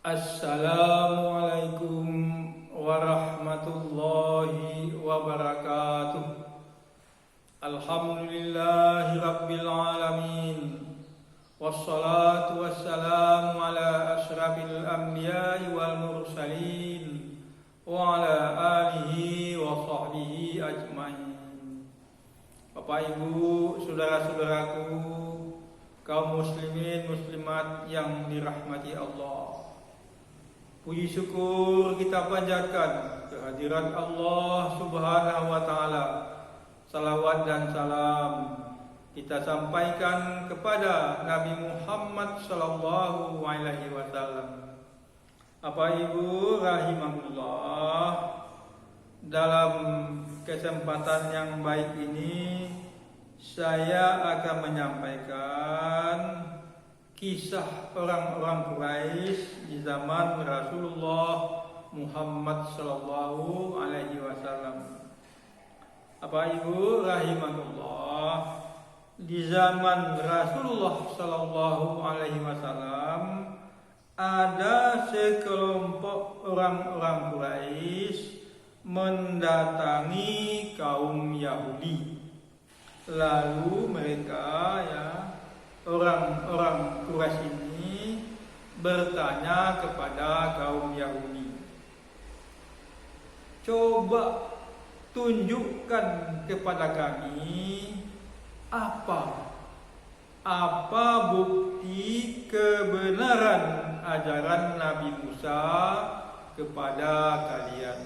Assalamualaikum warahmatullahi wabarakatuh. Alhamdulillahi rabbil alamin. Wassalatu wassalamu ala asyrafil anbiya'i wal mursalin wa ala alihi wa sahbihi ajmain. Bapak Ibu, saudara-saudaraku, kaum muslimin muslimat yang dirahmati Allah. Puji syukur kita panjatkan kehadirat Allah Subhanahu wa taala. Salawat dan salam kita sampaikan kepada Nabi Muhammad sallallahu alaihi wasallam. Bapak Ibu rahimakumullah, dalam kesempatan yang baik ini saya akan menyampaikan kisah orang-orang Quraisy di zaman Rasulullah Muhammad sallallahu alaihi wasallam. Bapak Ibu rahimakumullah, di zaman Rasulullah sallallahu alaihi wasallam ada sekelompok orang-orang Quraisy mendatangi kaum Yahudi. Lalu mereka orang-orang Quraisy ini bertanya kepada kaum Yahudi, coba tunjukkan kepada kami apa bukti kebenaran ajaran Nabi Musa kepada kalian.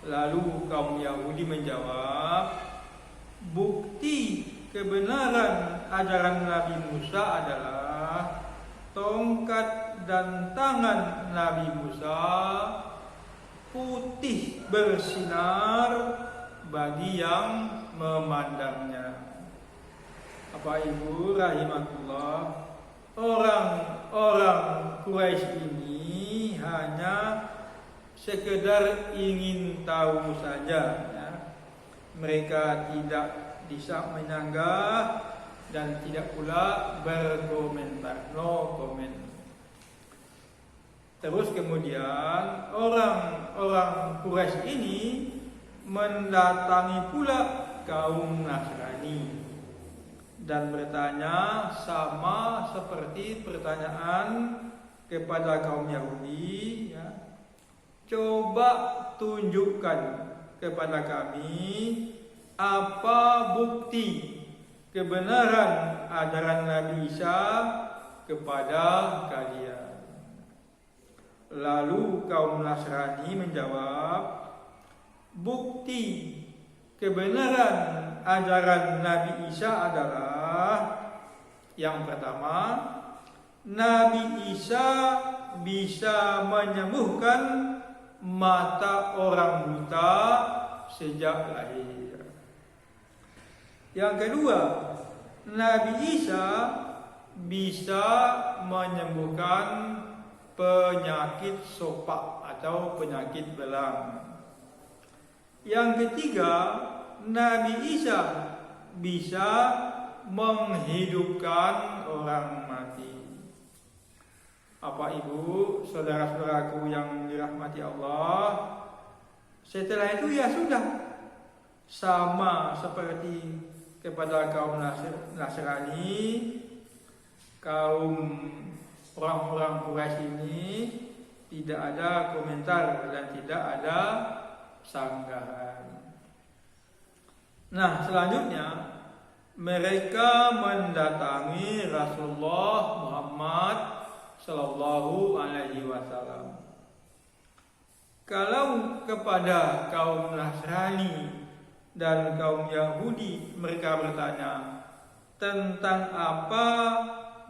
Lalu kaum Yahudi menjawab, bukti kebenaran ajaran Nabi Musa adalah tongkat dan tangan Nabi Musa putih bersinar bagi yang memandangnya. Bapak Ibu rahimakumullah, orang-orang Quraisy ini hanya sekedar ingin tahu saja, Mereka tidak bisa menyanggah dan tidak pula berkomentar, no comment. Terus kemudian orang-orang Quraisy ini mendatangi pula kaum Nasrani dan bertanya sama seperti pertanyaan kepada kaum Yahudi, coba tunjukkan kepada kami apa bukti kebenaran ajaran Nabi Isa kepada kalian. Lalu kaum Nasrani menjawab, bukti kebenaran ajaran Nabi Isa adalah yang pertama, Nabi Isa bisa menyembuhkan mata orang buta sejak lahir. Yang kedua, Nabi Isa bisa menyembuhkan penyakit sopak atau penyakit belang. Yang ketiga, Nabi Isa bisa menghidupkan orang mati. Bapak Ibu, saudara-saudaraku yang dirahmati Allah, setelah itu ya sudah, sama seperti kepada kaum Nasrani, kaum orang-orang Quraisy ini tidak ada komentar dan tidak ada sanggahan. Nah, selanjutnya mereka mendatangi Rasulullah Muhammad sallallahu alaihi wasallam. Kalau kepada kaum Nasrani dan kaum Yahudi mereka bertanya tentang apa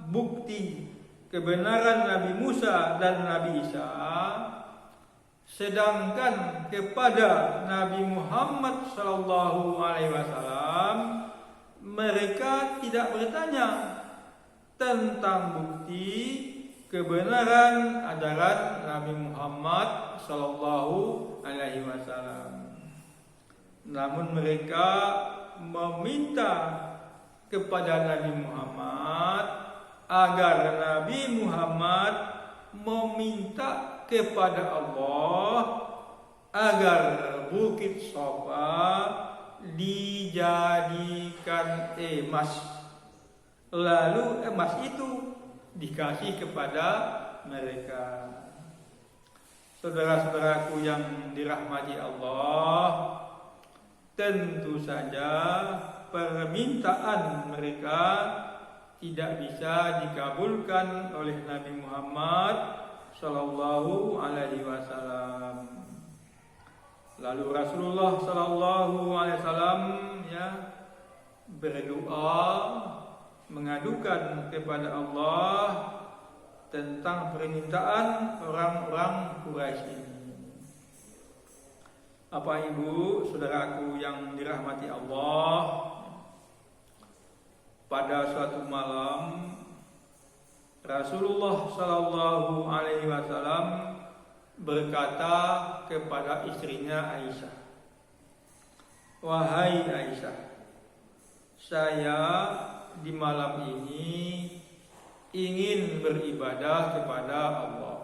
bukti kebenaran Nabi Musa dan Nabi Isa, sedangkan kepada Nabi Muhammad sallallahu alaihi wasallam mereka tidak bertanya tentang bukti kebenaran ajaran Nabi Muhammad sallallahu alaihi wasallam. Namun mereka meminta kepada Nabi Muhammad agar Nabi Muhammad meminta kepada Allah agar Bukit Shafa dijadikan emas. Lalu emas itu dikasih kepada mereka. Saudara-saudaraku yang dirahmati Allah, tentu saja permintaan mereka tidak bisa dikabulkan oleh Nabi Muhammad sallallahu alaihi wasallam. Lalu Rasulullah sallallahu alaihi wasallam berdoa mengadukan kepada Allah tentang permintaan orang-orang Quraisy ini. Bapak Ibu, saudaraku yang dirahmati Allah, pada suatu malam Rasulullah sallallahu alaihi wasallam berkata kepada istrinya Aisyah, "Wahai Aisyah, saya di malam ini ingin beribadah kepada Allah."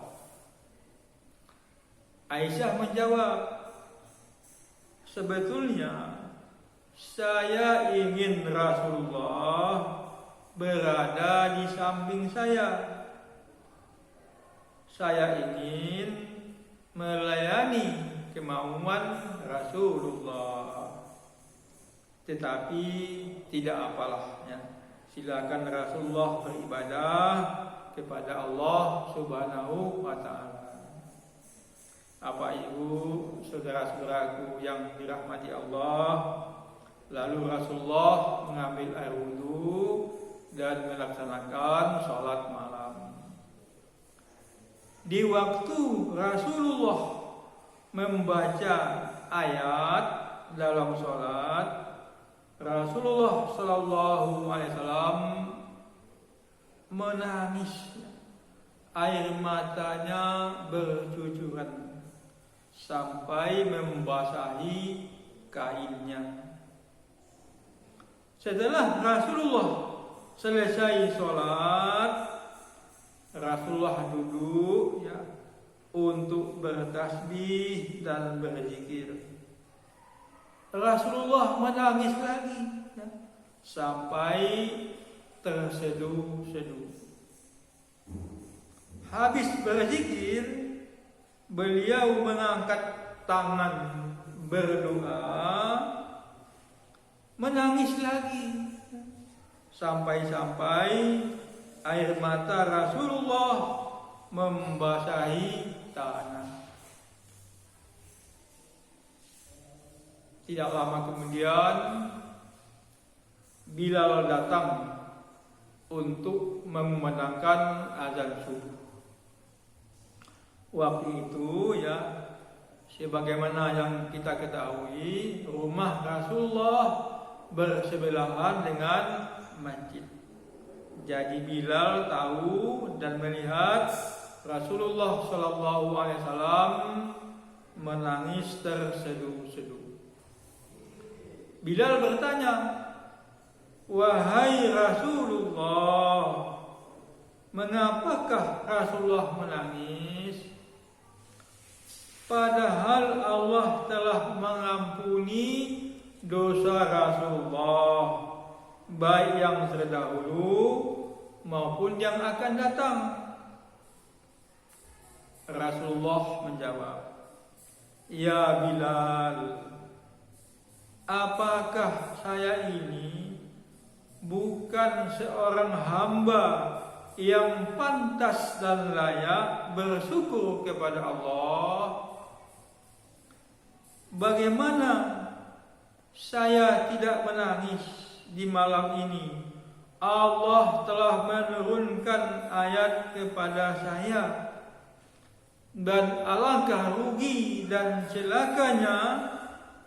Aisyah menjawab, "Sebetulnya saya ingin Rasulullah berada di samping saya. Saya ingin melayani kemauan Rasulullah. Tetapi tidak apalah ya. Silakan Rasulullah beribadah kepada Allah Subhanahu wa ta'ala." Apa ibu, saudara-saudaraku yang dirahmati Allah, lalu Rasulullah mengambil air wudhu dan melaksanakan sholat malam. Di waktu Rasulullah membaca ayat dalam sholat, Rasulullah sallallahu alaihi wasallam menangis. Air matanya bercucuran sampai membasahi kainnya. Setelah Rasulullah selesai sholat, Rasulullah duduk untuk bertasbih dan berzikir. Rasulullah menangis lagi sampai terseduh-seduh. Habis berzikir, beliau mengangkat tangan berdoa, menangis lagi sampai-sampai air mata Rasulullah membasahi tanah. Tidak lama kemudian Bilal datang untuk memandangkan azan subuh. Waktu itu sebagaimana yang kita ketahui, rumah Rasulullah bersebelahan dengan masjid. Jadi Bilal tahu dan melihat Rasulullah sallallahu alaihi wasallam menangis terseduh-seduh. Bilal bertanya, "Wahai Rasulullah, mengapakah Rasulullah menangis? Padahal Allah telah mengampuni dosa Rasulullah, baik yang terdahulu maupun yang akan datang." Rasulullah menjawab, "Ya Bilal, apakah saya ini bukan seorang hamba yang pantas dan layak bersyukur kepada Allah? Bagaimana saya tidak menangis di malam ini? Allah telah menurunkan ayat kepada saya, dan alangkah rugi dan celakanya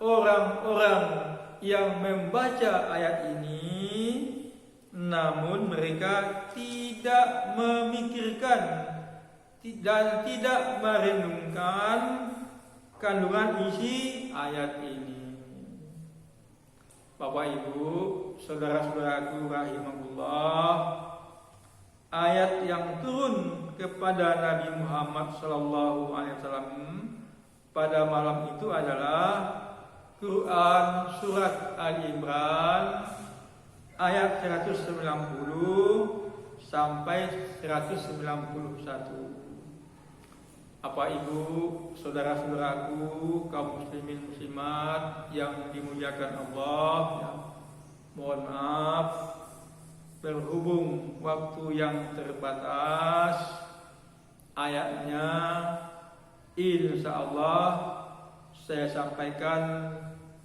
orang-orang yang membaca ayat ini namun mereka tidak memikirkan dan tidak merenungkan kandungan isi ayat ini." Bapak Ibu, saudara-saudaraku rahimahullah, ayat yang turun kepada Nabi Muhammad SAW pada malam itu adalah Quran surat Ali Imran ayat 190 sampai 191. Apa ibu, saudara-saudaraku, kaum muslimin muslimat yang dimuliakan Allah, ya, mohon maaf berhubung waktu yang terbatas, ayatnya insya Allah saya sampaikan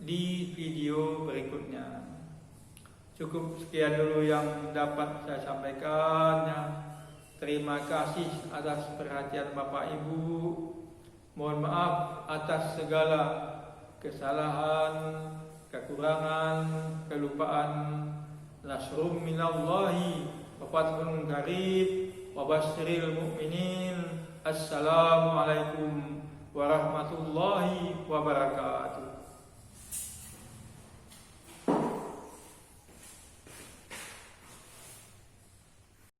di video berikutnya. Cukup sekian dulu yang dapat saya sampaikan, ya. Terima kasih atas perhatian Bapak Ibu. Mohon maaf atas segala kesalahan, kekurangan, kelupaan. Nasrum minallahi wa fathun qarib wa basyiril mu'minin. Assalamualaikum warahmatullahi wabarakatuh.